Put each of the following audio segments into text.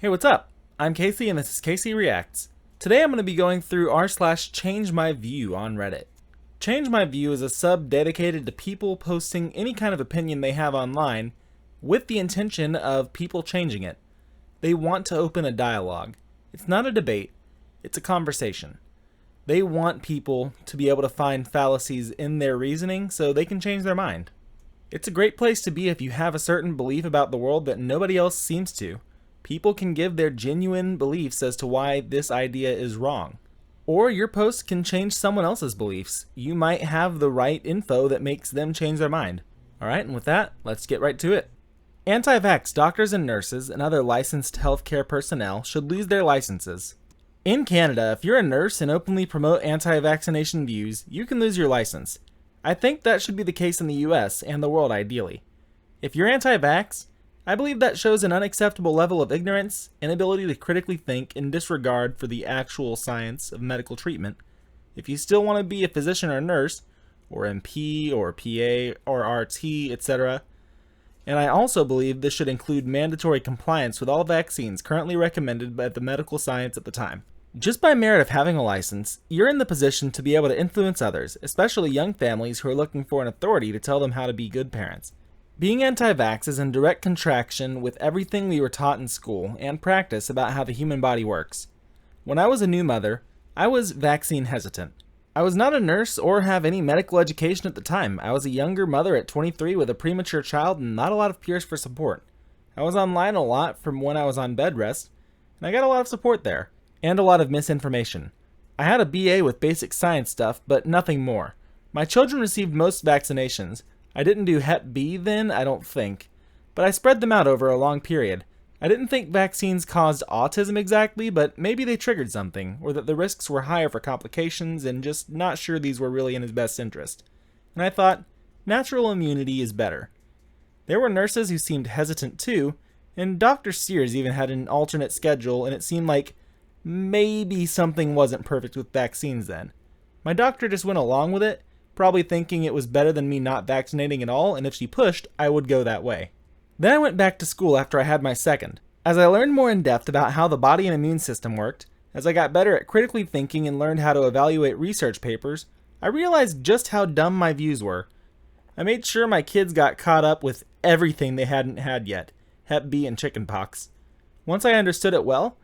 Hey, what's up? I'm Casey and this is CaseyReacts. Today I'm going to be going through r/changemyview on Reddit. Changemyview is a sub dedicated to people posting any kind of opinion they have online with the intention of people changing it. They want to open a dialogue. It's not a debate, it's a conversation. They want people to be able to find fallacies in their reasoning so they can change their mind. It's a great place to be if you have a certain belief about the world that nobody else seems to. People can give their genuine beliefs as to why this idea is wrong. Or your post can change someone else's beliefs. You might have the right info that makes them change their mind. Alright, and with that, let's get right to it. Anti-vax doctors and nurses and other licensed healthcare personnel should lose their licenses. In Canada, if you're a nurse and openly promote anti-vaccination views, you can lose your license. I think that should be the case in the US and the world ideally. If you're anti-vax, I believe that shows an unacceptable level of ignorance, inability to critically think, and disregard for the actual science of medical treatment. If you still want to be a physician or nurse, or MP, or PA, or RT, etc., and I also believe this should include mandatory compliance with all vaccines currently recommended by the medical science at the time. Just by merit of having a license, you're in the position to be able to influence others, especially young families who are looking for an authority to tell them how to be good parents. Being anti-vax is in direct contraction with everything we were taught in school and practice about how the human body works. When I was a new mother, I was vaccine hesitant. I was not a nurse or have any medical education at the time. I was a younger mother at 23 with a premature child and not a lot of peers for support. I was online a lot from when I was on bed rest, and I got a lot of support there, and a lot of misinformation. I had a BA with basic science stuff, but nothing more. My children received most vaccinations. I didn't do Hep B then, I don't think, but I spread them out over a long period. I didn't think vaccines caused autism exactly, but maybe they triggered something, or that the risks were higher for complications and just not sure these were really in his best interest. And I thought, natural immunity is better. There were nurses who seemed hesitant too, and Dr. Sears even had an alternate schedule, and it seemed like maybe something wasn't perfect with vaccines then. My doctor just went along with it, probably thinking it was better than me not vaccinating at all, and if she pushed, I would go that way. Then I went back to school after I had my second. As I learned more in depth about how the body and immune system worked, as I got better at critically thinking and learned how to evaluate research papers, I realized just how dumb my views were. I made sure my kids got caught up with everything they hadn't had yet, Hep B and chickenpox. Once I understood it well,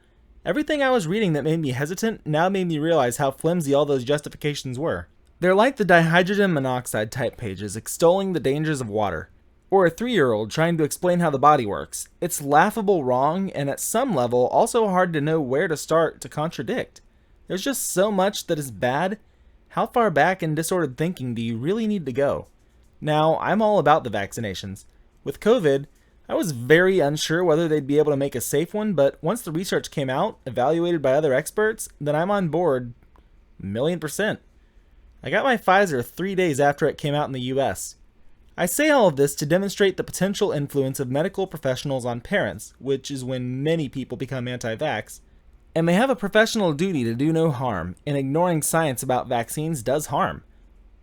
everything I was reading that made me hesitant now made me realize how flimsy all those justifications were. They're like the dihydrogen monoxide type pages extolling the dangers of water, or a 3-year-old trying to explain how the body works. It's laughable wrong, and at some level also hard to know where to start to contradict. There's just so much that is bad. How far back in disordered thinking do you really need to go? Now, I'm all about the vaccinations. With COVID, I was very unsure whether they'd be able to make a safe one, but once the research came out, evaluated by other experts, then I'm on board 1,000,000%. I got my Pfizer 3 days after it came out in the US. I say all of this to demonstrate the potential influence of medical professionals on parents, which is when many people become anti-vax, and they have a professional duty to do no harm, and ignoring science about vaccines does harm.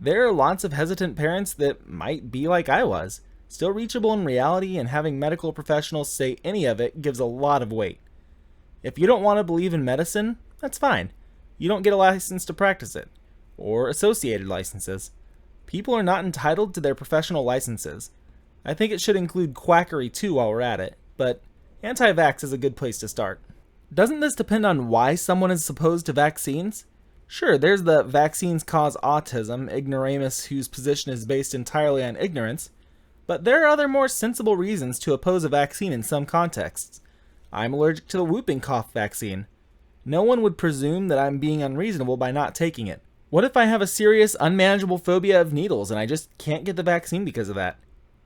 There are lots of hesitant parents that might be like I was, still reachable in reality, and having medical professionals say any of it gives a lot of weight. If you don't want to believe in medicine, that's fine. You don't get a license to practice it, or associated licenses. People are not entitled to their professional licenses. I think it should include quackery too while we're at it, but anti-vax is a good place to start. Doesn't this depend on why someone is opposed to vaccines? Sure, there's the vaccines cause autism ignoramus whose position is based entirely on ignorance, but there are other more sensible reasons to oppose a vaccine in some contexts. I'm allergic to the whooping cough vaccine. No one would presume that I'm being unreasonable by not taking it. What if I have a serious, unmanageable phobia of needles and I just can't get the vaccine because of that?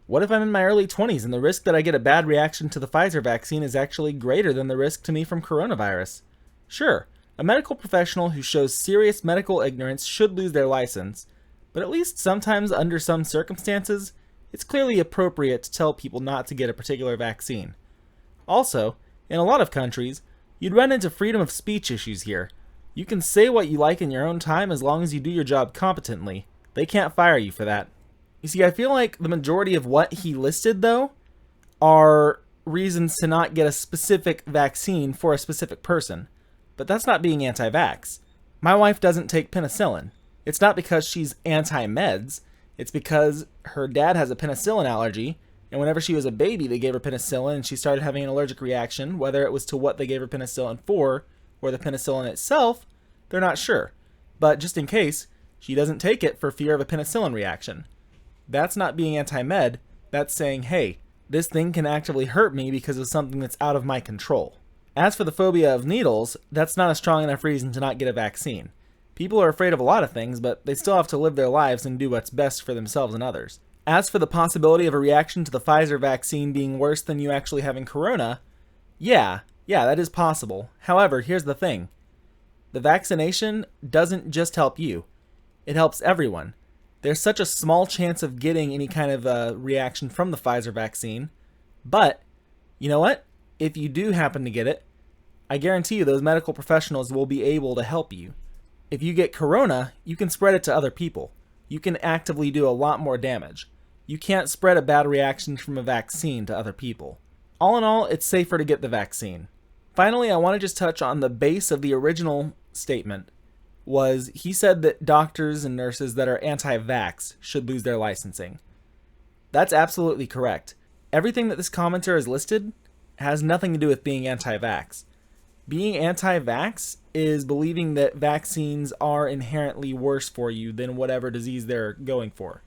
What if I'm in my early 20s and the risk that I get a bad reaction to the Pfizer vaccine is actually greater than the risk to me from coronavirus? Sure, a medical professional who shows serious medical ignorance should lose their license, but at least sometimes under some circumstances, it's clearly appropriate to tell people not to get a particular vaccine. Also, in a lot of countries, you'd run into freedom of speech issues here. You can say what you like in your own time as long as you do your job competently. They can't fire you for that. You see, I feel like the majority of what he listed, though, are reasons to not get a specific vaccine for a specific person, but that's not being anti-vax. My wife doesn't take penicillin. It's not because she's anti-meds. It's because her dad has a penicillin allergy, and whenever she was a baby, they gave her penicillin, and she started having an allergic reaction, whether it was to what they gave her penicillin for, or the penicillin itself, they're not sure. But just in case, she doesn't take it for fear of a penicillin reaction. That's not being anti-med. That's saying, hey, this thing can actively hurt me because of something that's out of my control. As for the phobia of needles, that's not a strong enough reason to not get a vaccine. People are afraid of a lot of things, but they still have to live their lives and do what's best for themselves and others. As for the possibility of a reaction to the Pfizer vaccine being worse than you actually having corona, yeah, that is possible. However, here's the thing. The vaccination doesn't just help you. It helps everyone. There's such a small chance of getting any kind of reaction from the Pfizer vaccine. But, you know what? If you do happen to get it, I guarantee you those medical professionals will be able to help you. If you get corona, you can spread it to other people. You can actively do a lot more damage. You can't spread a bad reaction from a vaccine to other people. All in all, it's safer to get the vaccine. Finally, I want to just touch on the base of the original statement. He said that doctors and nurses that are anti-vax should lose their licensing. That's absolutely correct. Everything that this commenter has listed has nothing to do with being anti-vax. Being anti-vax is believing that vaccines are inherently worse for you than whatever disease they're going for.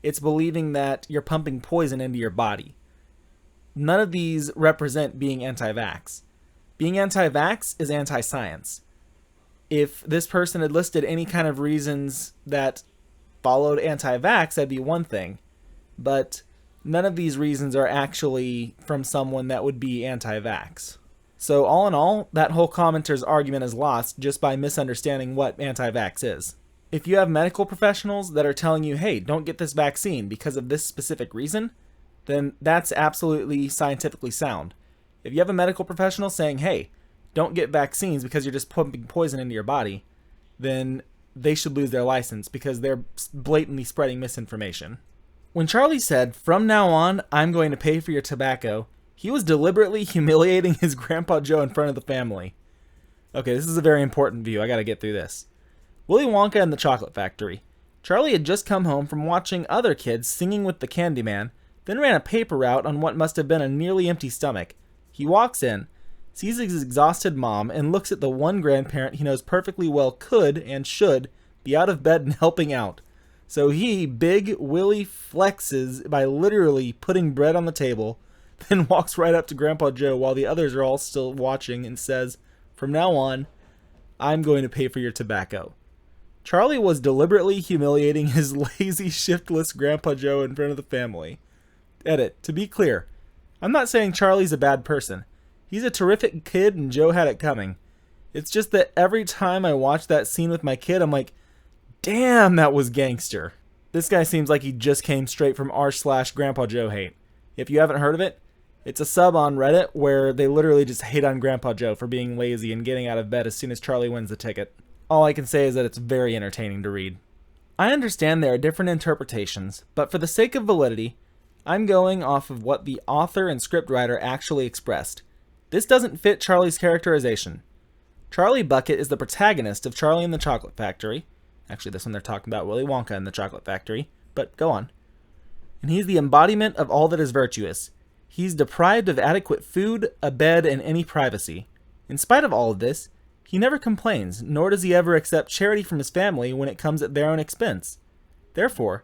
It's believing that you're pumping poison into your body. None of these represent being anti-vax. Being anti-vax is anti-science. If this person had listed any kind of reasons that followed anti-vax, that'd be one thing. But none of these reasons are actually from someone that would be anti-vax. So all in all, that whole commenter's argument is lost just by misunderstanding what anti-vax is. If you have medical professionals that are telling you, hey, don't get this vaccine because of this specific reason, then that's absolutely scientifically sound. If you have a medical professional saying, hey, don't get vaccines because you're just pumping poison into your body, then they should lose their license because they're blatantly spreading misinformation. When Charlie said, from now on, I'm going to pay for your tobacco, he was deliberately humiliating his Grandpa Joe in front of the family. Okay, this is a very important view. I gotta get through this. Willy Wonka and the Chocolate Factory. Charlie had just come home from watching other kids singing with the Candyman, then ran a paper route on what must have been a nearly empty stomach. He walks in, sees his exhausted mom, and looks at the one grandparent he knows perfectly well could and should be out of bed and helping out. So he, Big Willie, flexes by literally putting bread on the table, then walks right up to Grandpa Joe while the others are all still watching and says, from now on, I'm going to pay for your tobacco. Charlie was deliberately humiliating his lazy, shiftless Grandpa Joe in front of the family. Edit. To be clear, I'm not saying Charlie's a bad person. He's a terrific kid and Joe had it coming. It's just that every time I watch that scene with my kid, I'm like, damn, that was gangster. This guy seems like he just came straight from r/Grandpa Joe hate. If you haven't heard of it, it's a sub on Reddit where they literally just hate on Grandpa Joe for being lazy and getting out of bed as soon as Charlie wins the ticket. All I can say is that it's very entertaining to read. I understand there are different interpretations, but for the sake of validity, I'm going off of what the author and scriptwriter actually expressed. This doesn't fit Charlie's characterization. Charlie Bucket is the protagonist of Charlie and the Chocolate Factory. Actually, this one they're talking about Willy Wonka and the Chocolate Factory, but go on. And he's the embodiment of all that is virtuous. He's deprived of adequate food, a bed, and any privacy. In spite of all of this, he never complains, nor does he ever accept charity from his family when it comes at their own expense. Therefore,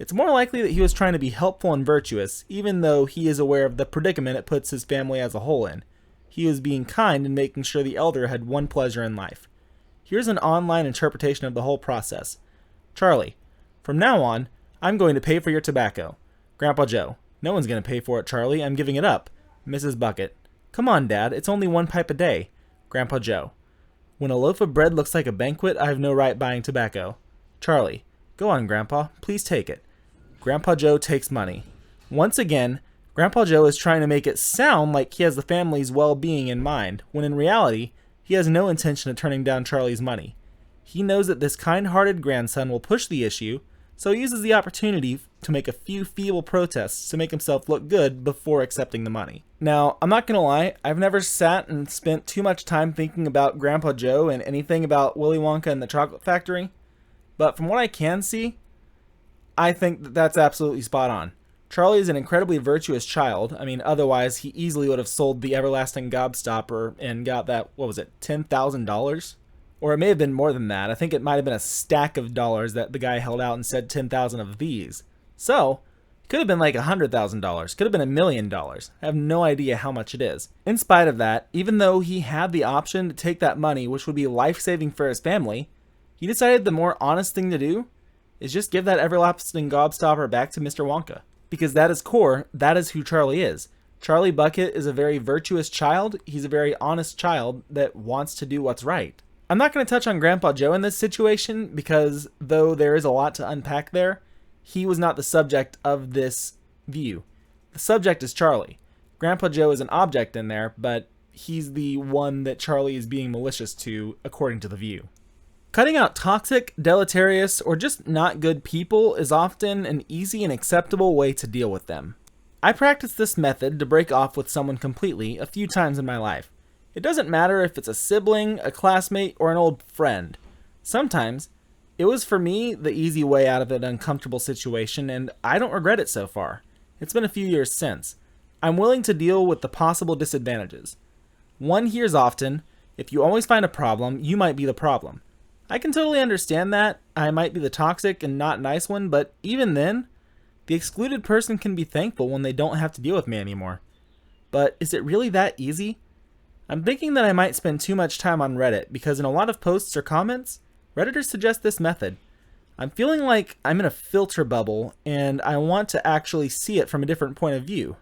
it's more likely that he was trying to be helpful and virtuous, even though he is aware of the predicament it puts his family as a whole in. He was being kind and making sure the elder had one pleasure in life. Here's an online interpretation of the whole process. Charlie, from now on, I'm going to pay for your tobacco. Grandpa Joe, no one's going to pay for it, Charlie. I'm giving it up. Mrs. Bucket, come on, Dad. It's only one pipe a day. Grandpa Joe, when a loaf of bread looks like a banquet, I have no right buying tobacco. Charlie, go on, Grandpa. Please take it. Grandpa Joe takes money. Once again, Grandpa Joe is trying to make it sound like he has the family's well-being in mind, when in reality, he has no intention of turning down Charlie's money. He knows that this kind-hearted grandson will push the issue, so he uses the opportunity to make a few feeble protests to make himself look good before accepting the money. Now, I'm not gonna lie, I've never sat and spent too much time thinking about Grandpa Joe and anything about Willy Wonka and the Chocolate Factory, but from what I can see, I think that that's absolutely spot on. Charlie is an incredibly virtuous child. I mean, otherwise he easily would have sold the everlasting gobstopper and got that, what was it, $10,000? Or it may have been more than that. I think it might have been a stack of dollars that the guy held out and said 10,000 of these. So, it could have been like $100,000. Could have been $1 million. I have no idea how much it is. In spite of that, even though he had the option to take that money, which would be life-saving for his family, he decided the more honest thing to do is just give that everlasting gobstopper back to Mr. Wonka. Because that is core, that is who Charlie is. Charlie Bucket is a very virtuous child. He's a very honest child that wants to do what's right. I'm not going to touch on Grandpa Joe in this situation because though there is a lot to unpack there, he was not the subject of this view. The subject is Charlie. Grandpa Joe is an object in there, but he's the one that Charlie is being malicious to according to the view. Cutting out toxic, deleterious, or just not good people is often an easy and acceptable way to deal with them. I practiced this method to break off with someone completely a few times in my life. It doesn't matter if it's a sibling, a classmate, or an old friend. Sometimes, it was for me the easy way out of an uncomfortable situation, and I don't regret it so far. It's been a few years since. I'm willing to deal with the possible disadvantages. One hears often, if you always find a problem, you might be the problem. I can totally understand that. I might be the toxic and not nice one, but even then, the excluded person can be thankful when they don't have to deal with me anymore. But is it really that easy? I'm thinking that I might spend too much time on Reddit because in a lot of posts or comments, Redditors suggest this method. I'm feeling like I'm in a filter bubble and I want to actually see it from a different point of view.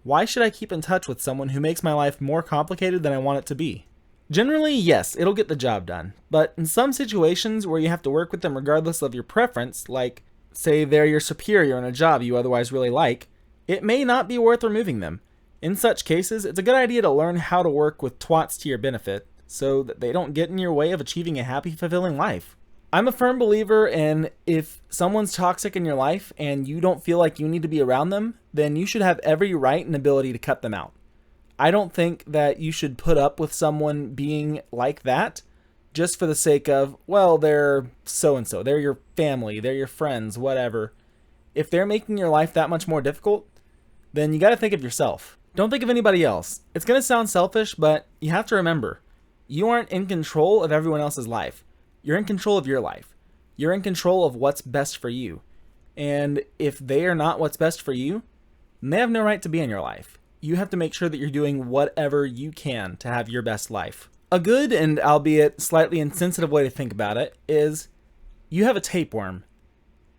Why should I keep in touch with someone who makes my life more complicated than I want it to be? Generally, yes, it'll get the job done, but in some situations where you have to work with them regardless of your preference, like, say they're your superior in a job you otherwise really like, it may not be worth removing them. In such cases, it's a good idea to learn how to work with twats to your benefit, so that they don't get in your way of achieving a happy, fulfilling life. I'm a firm believer in if someone's toxic in your life and you don't feel like you need to be around them, then you should have every right and ability to cut them out. I don't think that you should put up with someone being like that just for the sake of, well, they're so-and-so, they're your family, they're your friends, whatever. If they're making your life that much more difficult, then you got to think of yourself. Don't think of anybody else. It's going to sound selfish, but you have to remember, you aren't in control of everyone else's life. You're in control of your life. You're in control of what's best for you. And if they are not what's best for you, then they have no right to be in your life. You have to make sure that you're doing whatever you can to have your best life. A good and albeit slightly insensitive way to think about it is you have a tapeworm.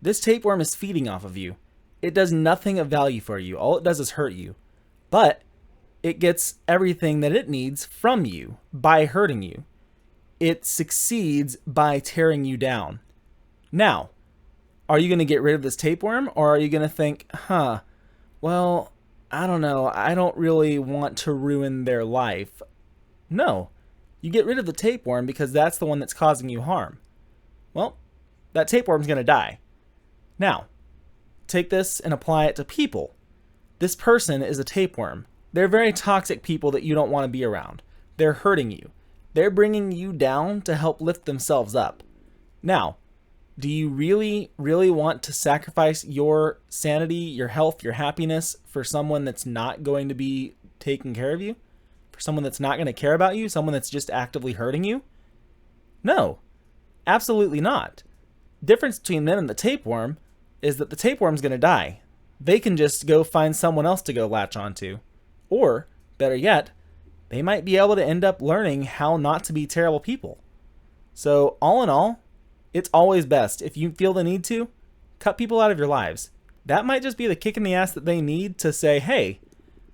This tapeworm is feeding off of you. It does nothing of value for you. All it does is hurt you. But it gets everything that it needs from you by hurting you. It succeeds by tearing you down. Now, are you going to get rid of this tapeworm, or are you going to think, well, I don't know, I don't really want to ruin their life? No, you get rid of the tapeworm because that's the one that's causing you harm. Well, that tapeworm's going to die. Now, take this and apply it to people. This person is a tapeworm. They're very toxic people that you don't want to be around. They're hurting you. They're bringing you down to help lift themselves up. Now, do you really, really want to sacrifice your sanity, your health, your happiness for someone that's not going to be taking care of you? For someone that's not going to care about you? Someone that's just actively hurting you? No, absolutely not. Difference between them and the tapeworm is that the tapeworm's going to die. They can just go find someone else to go latch onto. Or, better yet, they might be able to end up learning how not to be terrible people. So, all in all, it's always best, if you feel the need to, cut people out of your lives. That might just be the kick in the ass that they need to say, hey,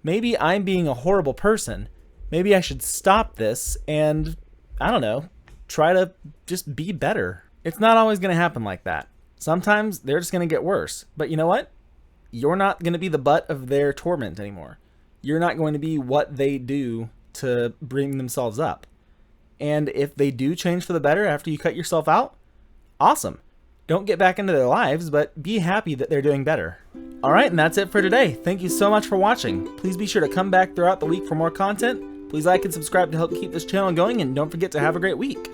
maybe I'm being a horrible person. Maybe I should stop this and, I don't know, try to just be better. It's not always going to happen like that. Sometimes they're just going to get worse. But you know what? You're not going to be the butt of their torment anymore. You're not going to be what they do to bring themselves up. And if they do change for the better after you cut yourself out, awesome. Don't get back into their lives, but be happy that they're doing better. Alright, and that's it for today. Thank you so much for watching. Please be sure to come back throughout the week for more content. Please like and subscribe to help keep this channel going, and don't forget to have a great week.